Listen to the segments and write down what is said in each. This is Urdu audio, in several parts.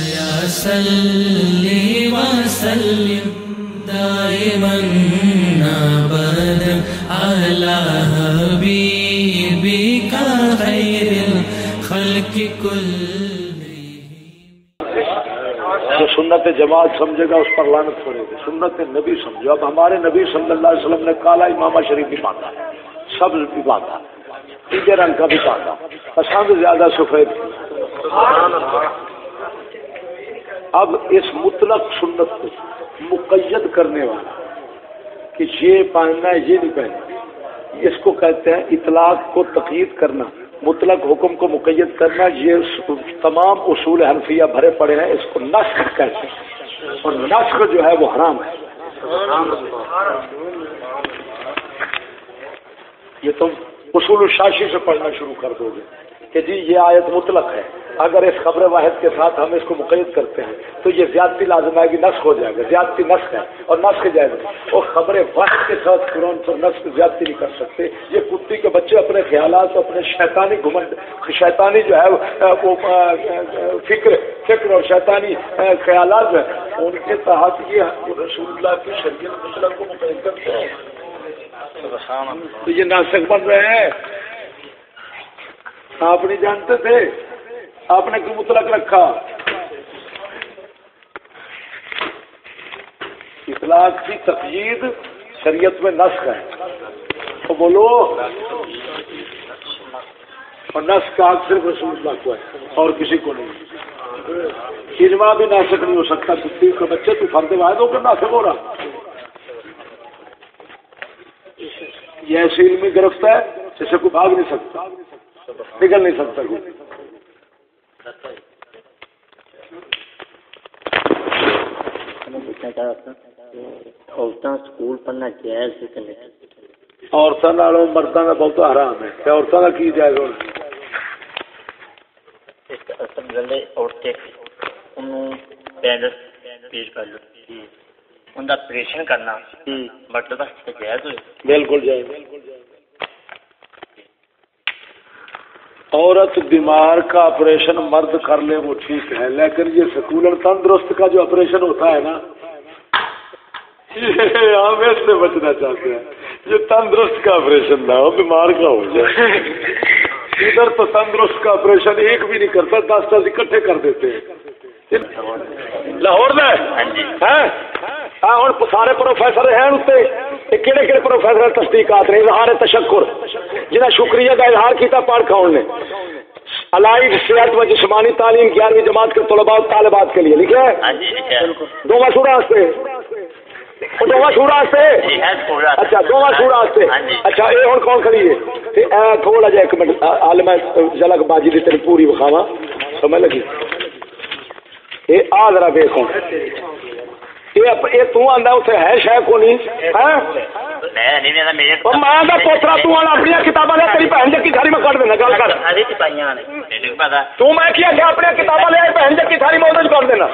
یا صلی وسلم دائما ابدا علی حبیبک خیر الخلق کلہم۔ جو سنت جماعت سمجھے گا اس پر لعنت پڑے گی، سنت نبی سمجھو۔ اب ہمارے نبی صلی اللہ علیہ وسلم نے کالا امامہ شریف بھی باندھا، سبز بھی باندھا، پیلے رنگ کا بھی باندھا، پسند زیادہ سفید۔ اب اس مطلق سنت کو مقید کرنے والا کہ یہ پہننا ہے یہ نہیں پہننا، اس کو کہتے ہیں اطلاق کو تقیید کرنا، مطلق حکم کو مقید کرنا۔ یہ تمام اصول حنفیہ بھرے پڑے ہیں، اس کو نسخ کہتے ہیں، اور نسخ جو ہے وہ حرام ہے۔ یہ تم اصول الشاشی سے پڑھنا شروع کر دو گے کہ جی یہ آیت مطلق ہے، اگر اس خبر واحد کے ساتھ ہم اس کو مقید کرتے ہیں تو یہ زیادتی لازم آئے گی، نسخ ہو جائے گا، زیادتی نسخ ہے اور نسخ جائے گا۔ اور خبر واحد کے ساتھ قرآن پر نسخ زیادتی نہیں کر سکتے۔ یہ کتی کے بچے اپنے خیالات، اپنے شیطانی گھمنڈ، شیطانی جو ہے وہ فکر اور شیطانی خیالات ہیں، ان کے تحت یہ رسول اللہ کی شریعت مطلق کو مقید کرتے ہیں، تو یہ ناسخ بن رہے ہیں۔ آپ نہیں جانتے تھے، آپ نے کیوں مطلق رکھا؟ اطلاق کی تقیید شریعت میں نسخ ہے، تو بولو، اور نسخ کا حق صرف رسول اللہ کو ہے اور کسی کو نہیں۔ اجماع بھی ناسخ نہیں ہو سکتا، کسی کے بچے تو فرد واحد ہو کر ناسخ ہو رہا۔ یہ ایسی علمی گرفت ہے جسے کوئی بھاگ نہیں سکتا، نکل نہیں سکتا کوئی۔ عورتیں سکول پڑھنا جائز ہے کہ نہیں؟ عورتوں نالوں مردوں کا بہت حرام ہے، کہ عورتوں کا کی جائے گا؟ اصل گل ہے عورتیں انہوں پیرنٹ پیش کر لو ان کا آپریشن کرنا مرد واسطے جائز ہوئے؟ بالکل جائز۔ عورت بیمار کا آپریشن مرد کر لے وہ ٹھیک ہے، لیکن یہ سیکولر تندرست کا جو آپریشن ہوتا ہے نا، ہم اس سے بچنا چاہتے ہیں۔ یہ تندرست کا آپریشن نہ ہو، بیمار کا ہو جائے۔ ادھر تو تندرست کا آپریشن ایک بھی نہیں کرتا، 10 اکٹھے کر دیتے ہیں۔ لاہور میں ہوں سارے پروفیسر ہیں اتنے، کہڑے کہڑے پروفیسر تصدیقات نے اظہار تشکر، جنہیں شکریہ کا اظہار کیا پاڑ کھاؤن نے۔ علائق صحت و جسمانی تعلیم 11ویں جماعت کے طلباء اور طالبات کے لیے لکھا ہے، دوواں سورہ سے، دوواں سورہ سے، اچھا دوواں سورہ سے، اچھا یہ ہوں کون کھڑی ہے؟ تھوڑا جا ایک منٹ عالم جلک بازی دی تیری پوری بخاوا سمجھ لگی؟ یہ آ ذرا دیکھو، یہ تو آندا اتنے ہے شاید کو نہیں ماں کا پوترا تو اپنی کتاباں لیا تیری بہن جکی ساری میں کٹ دینا گل کر تو میں کیا کہ اپنی کتاباں لیا بہن جکی ساری میں کٹ دینا۔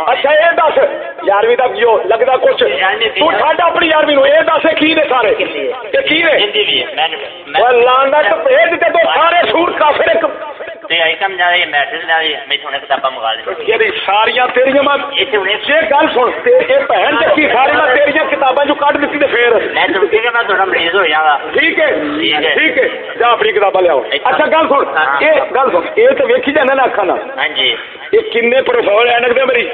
اچھا یہ دس 11ویں کا جو لگتا کچھ تو چھڈ اپنی 11ویں نو یہ دس کی نے سارے کی نے لاندا تو بھیج دیتے تو سارے سور کافر ایک ساریا تیریاں گل سن بہن جی ساری میں تیریاں کتاباں جو کٹ دیتی پھر ٹھیک ہے ٹھیک ہے جا اپنی کتاباں لیاؤ۔ اچھا گل سن یہ تو ویکھی جانا نا اکھاں نال یہ کنے پروفیسر اینک دے میری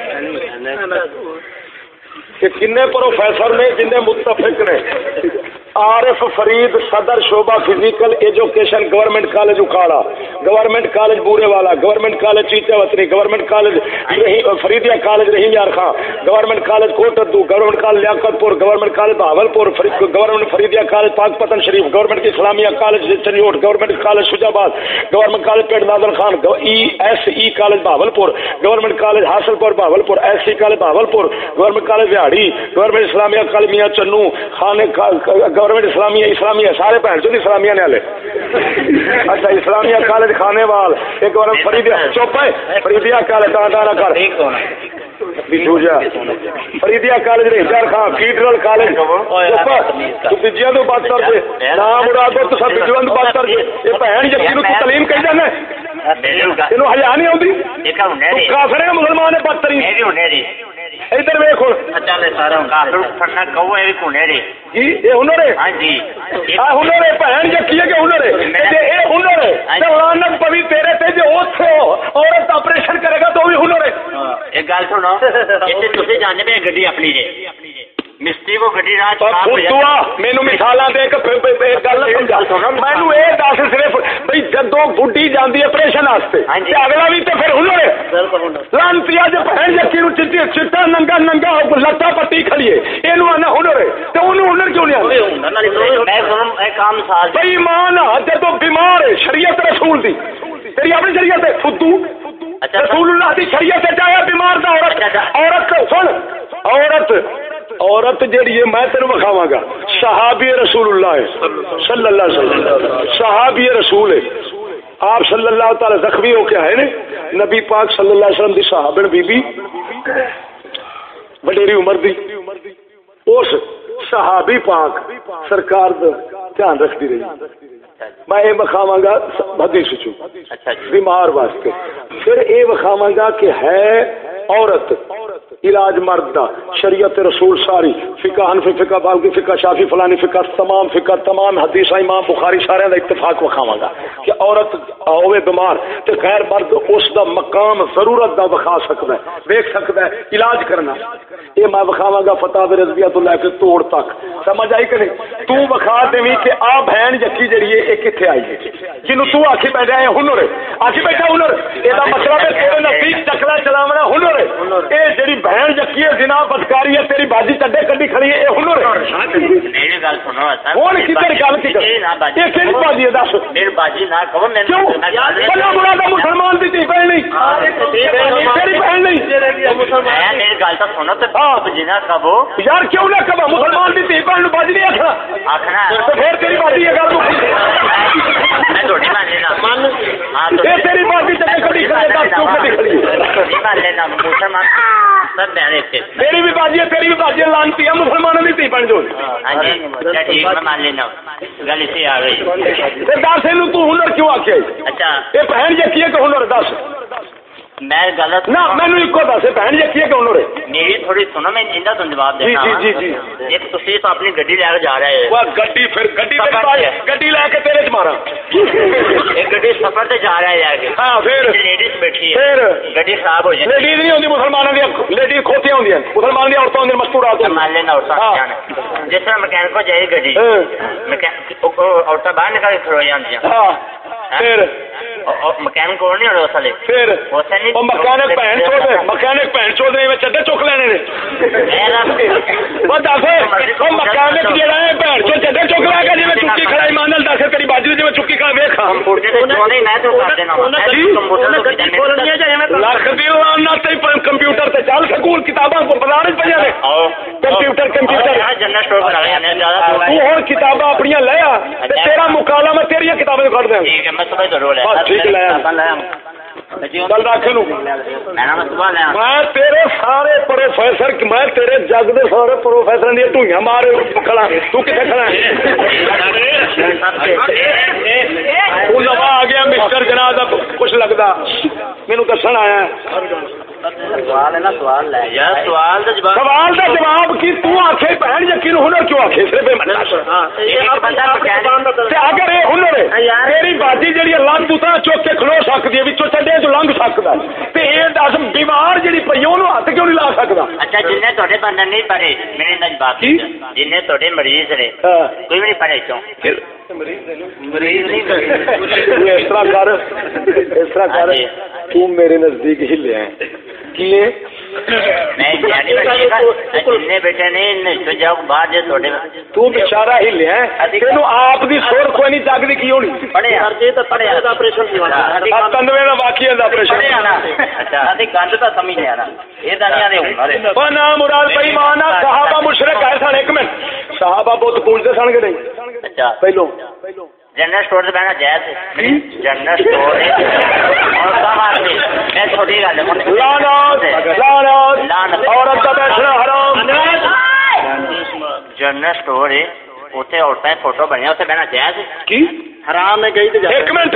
کہ کنے پروفیسر نے جن متفق نے عارف فرید صدر شعبہ فزیکل ایجوکیشن گورنمنٹ کالج اکھاڑا، government college Burewala, government college Chichawatni, government college Faridia college Rahim Yar Khan, government college Kot Addu, government college Liaquatpur, government college Bahawalpur, government Faridia college Pakpattan Sharif, government Islamia college Chiniot, government college Shujabad, government college پیٹ Nadir Khan, ESE college Bahawalpur, government college Hasilpur Bahawalpur, SC college Bahawalpur, government college بہاڑی، گورنمنٹ اسلامیہ کالج میاں چنو خانے، گورنمنٹ اسلامیہ سارے بہن چود اسلامیہ نے والے اچھا اسلامیہ کالج کھانے وال، ایک گورنمنٹ فریدیا چپ ہے فریدیا کالج تانا کر فریدیا کالج رحجار خان، فیڈرل کالج بجیاں تو بات کر دے نام مراد تو سب بجیاں تو بات کر دے یہ بہن جی تعلیم کہی جانا تینوں حیا نہیں آتی کافر ہے مسلمان ہے بدترین ادھر ویخ جی یہ ہنر ہے ہنر ہے بہن جی کہ ہنر ہے یہ ہنر ہے لعنت پوی تیرے تے جو عورت آپریشن کرے گا تو بھی ہنر ہے ایک گل سنو تھی جانے پہ گڈی اپنی جی مستری کو گڈی مینو مثال دے گل مینو یہ دس صرف بھائی جدو گڈی جاتی آپریشن واسطے اگلا بھی تو پھر ہنر ہے لانتی بہن جکی چٹا ننگا ننگا لتا پٹی کھڑیے یہ ہنر ہے تو انہوں ہنر کیوں نہیں بھائی مان جدو بیمار ہے شریعت رسول دی تیری اپنی شریعت ہے فدو رسول اللہ دی شریعت چاہے بیمار دا عورت سن عورت جیڑی ہے میں تینوں بکھاواں گا صحابی رسول اللہ ہے صلی اللہ علیہ وسلم صحابی رسول ہے آپ صلی اللہ تعالی زخمی ہو کے آئے نے نبی پاک صلی اللہ علیہ وسلم دی صحابن بی بی وڈیری عمر دی اس صحابی پاک سرکار دا دھیان رکھتی رہی میں یہ بکھاواں گا حدیث چوں بیمار واسطے پھر یہ بکھاواں گا کہ ہے عورت علاج مرد دا شریعت رسول ساری فقہ حنفی فقہ مالکی فقہ شافعی فلانی فقہ تمام حدیث امام بخاری سارے دا اتفاق وکھاواں گا کہ عورت ہوے بیمار تے غیر مرد اس دا مقام ضرورت دا وکھا سکدا ہے دیکھ سکدا ہے علاج کرنا یہ میں وکھاواں گا فتاوی رضویہ تو لے کے توڑ تک سمجھ آئی کہ نہیں تو وکھا دیویں کہ آ بہن جکی جڑی ہے یہ کتھے آئی ہے جنوں تو آکھی بیٹھا ہے ہنر ہے آکھی بیٹھا ہنر اے دا مطلب ہے تیرے نزدیک چکلا چلاونا ہنر ہے اے جڑی بہن جکی ہے زنا بدکاری ہے تیری باجی چڈے کڈی کھڑی ہے یہ ہنر ہے میری گل سنو ہن کدھر گل کی یہ کہڑی باجی ہے دس میری باجی نہ کہو میں بڑا بڑا دا مسلمان دی تھی بہن نہیں تیری بہن نہیں میری گل تو سنو تے جنا کہو یار کیوں نہ کہو مسلمان دی تھی بہن باجی نہیں آکھنا تو پھر تیری باجی ہے گل میں تھوڑی مان لینا تیری باجی چڈے کڈی کھڑی ہے دس کیوں کڈی کھڑی ہے مان لینا مسلمان سب بہنے تیری بھی باجی ہے تیری بھی باجی لانتی ہے مسلمانوں کی تھی بن جو ہاں جی ٹھیک میں مان لینا گل اسی آ گئی دس یہ تو ہنر کیوں آخیا اچھا یہ بہن جکی ہے کہ ہنر دس میں غلط نہ مینو ایک دس بہن جکی ہے کہ ہنر ہے میری تھوڑی سنو میں اندا تم جواب دینا جی جی ایک تسی تو اپنی گڈی لے کے جا رہے ہو گڈی پھر گڈی لے کے تیرے چ مارا ایک گڈی سفر تے جا رہا ہے آگے ہاں پھر لیڈیز بیٹھی ہے پھر گڈی خراب ہو جائے لیڈیز نہیں ہوندی مسلمانوں دی لیڈیز کھوتیاں ہوندیاں مسلمانوں دی عورتاں ہوندیاں مستورات مان لینا عورتاں جس طرح مکینک کو جائے گڈی عورتاں باہر نکل کے کھڑو جاندیاں ہاں پھر مکینک کون نہیں ہونے اس والے پھر مکینک بہن چود نے چدر چک لینے نے دس مکینک جہاں ہے بہن چو چدر چک لے گا جی چکی کھڑائی مانل دس تیری باجی جی چکی کھڑا ویکھا لکھ دی لانا کمپیوٹر سے چل سکول کتاباں بازار پہ نے کمپیوٹر ہوں کتاباں اپنی لیا تیرا مکالا میں تیریا کتابیں کٹ دیا ٹھیک لایا گل رکھ لوں میں تیرے سارے پروفیسر میں تیرے جگ دے سارے پروفیسر دیا ٹوئیاں مار کھڑا تو کتنے کھڑا آ گیا مسٹر جناب کچھ لگتا مینو دسن آیا سوال کا جواب کی تو آخے بہن یقین ہنر کیوں آخے صرف اگر یہ ہنر ہے میری باجی جی لنگ اتنا چک کے کھلو سکتی ہے چڈے چ لنگ سکتا تو یہ دس بیمار جی پی ہاتھ کیوں نہیں لا سکتا اچھا جن تے بندے نہیں پڑھے میرے جواب جن تے مریض نے کوئی بھی نہیں پڑھے کیوں مریض نہیں اس طرح کر تو میرے نزدیک ہی لے آئے تو بچارا ہی لیا آپ کی سور کوئی نہیں جگتی کی ہونی تندوے کا واقعی آپریشن مراد بھائی مانا صحابہ مشرک آئے سن ایک منٹ صحابہ بہت پوچھتے سن کہ نہیں پہلو جنرل اسٹور سے بہنا جائز جنرل اسٹور جنرل اسٹور ہے اتنے عورتیں فوٹو بنیا اتنے بہنا جائز کی حرام ہے گئی ایک منٹ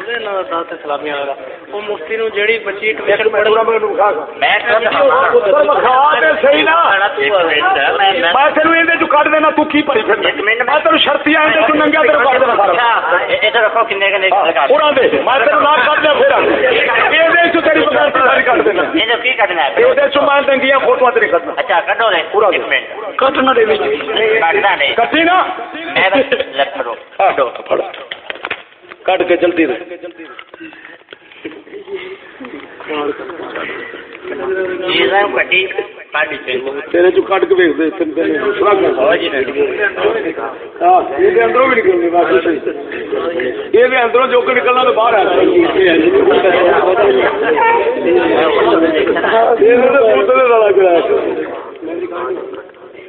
ਉਹਦੇ ਨਾਲ ਦਾਤ ਸਲਾਮੀਆਂ ਵਾਲਾ ਉਹ ਮੁਫਤੀ ਨੂੰ ਜਿਹੜੀ ਬੱਚੀ ਟਿਊਸ਼ਨ ਪੜੂਗਾ ਮੈਨੂੰ ਖਾ ਮੈਂ ਖਾ ਤੇ ਸਹੀ ਨਾ ਮੈਂ ਤੈਨੂੰ ਇਹਦੇ ਚੋਂ ਕੱਢ ਦੇਣਾ ਤੂੰ ਕੀ ਭਰੀ ਫਿਰਦਾ ਮੈਂ ਤੈਨੂੰ ਸ਼ਰਤੀਆਂ ਇਹਦੇ ਚੋਂ ਨੰਗਿਆ ਤੈਨੂੰ ਕੱਢ ਦੇਣਾ ਸਾਰਾ ਇਹ ਤਾਂ ਰੱਖੋ ਕਿੰਨੇ ਕਿੰਨੇ ਉਹਨਾਂ ਦੇ ਮੈਂ ਤੈਨੂੰ ਨਾ ਕੱਢ ਦਿਆ ਫਿਰ ਇਹਦੇ ਚੋਂ ਤੇਰੀ ਬਗਾਨ ਸਾਰੀ ਕੱਢ ਦੇਣਾ ਇਹਨੂੰ ਕੀ ਕੱਢਣਾ ਹੈ ਉਹਦੇ ਚੋਂ ਮੈਂ ਨੰਗੀਆਂ ਫੋਟੋਆਂ ਤੇਰੀ ਕੱਢਣਾ ਅੱਛਾ ਕੱਢੋ ਨੇ ਪੂਰਾ ਇੱਕ ਮਿੰਟ ਕੱਢਣਾ ਦੇ ਵਿੱਚ ਕੱਢਦਾ ਨਹੀਂ ਕੱਢੀ ਨਾ ਮੈਂ ਲੱਗ ਕਰੋ ਆਡੋ ਫੜ ਕੱਢ ਕੇ ਜਲਦੀ ਦੇ ਇਹਨਾਂ ਨੂੰ ਕੱਢੀ ਕੱਢ ਕੇ ਤੇਰੇ ਚੋਂ ਕੱਢ ਕੇ ਵੇਖਦੇ ਤੈਨੂੰ ਸੁਣਾ ਕੇ ਹਾਂ ਇਹਦੇ ਅੰਦਰੋਂ ਵੀ ਨਿਕਲਣੀ ਬਾਕੀ ਸਹੀ ਇਹਦੇ ਅੰਦਰੋਂ ਜੋ ਕਿ ਨਿਕਲਣਾ ਤੇ ਬਾਹਰ ਆ ਇਹਦੇ ਤਾਂ ਪੁੱਤ ਦੇ ਵਾਲਾ ਕਰਾਇਆ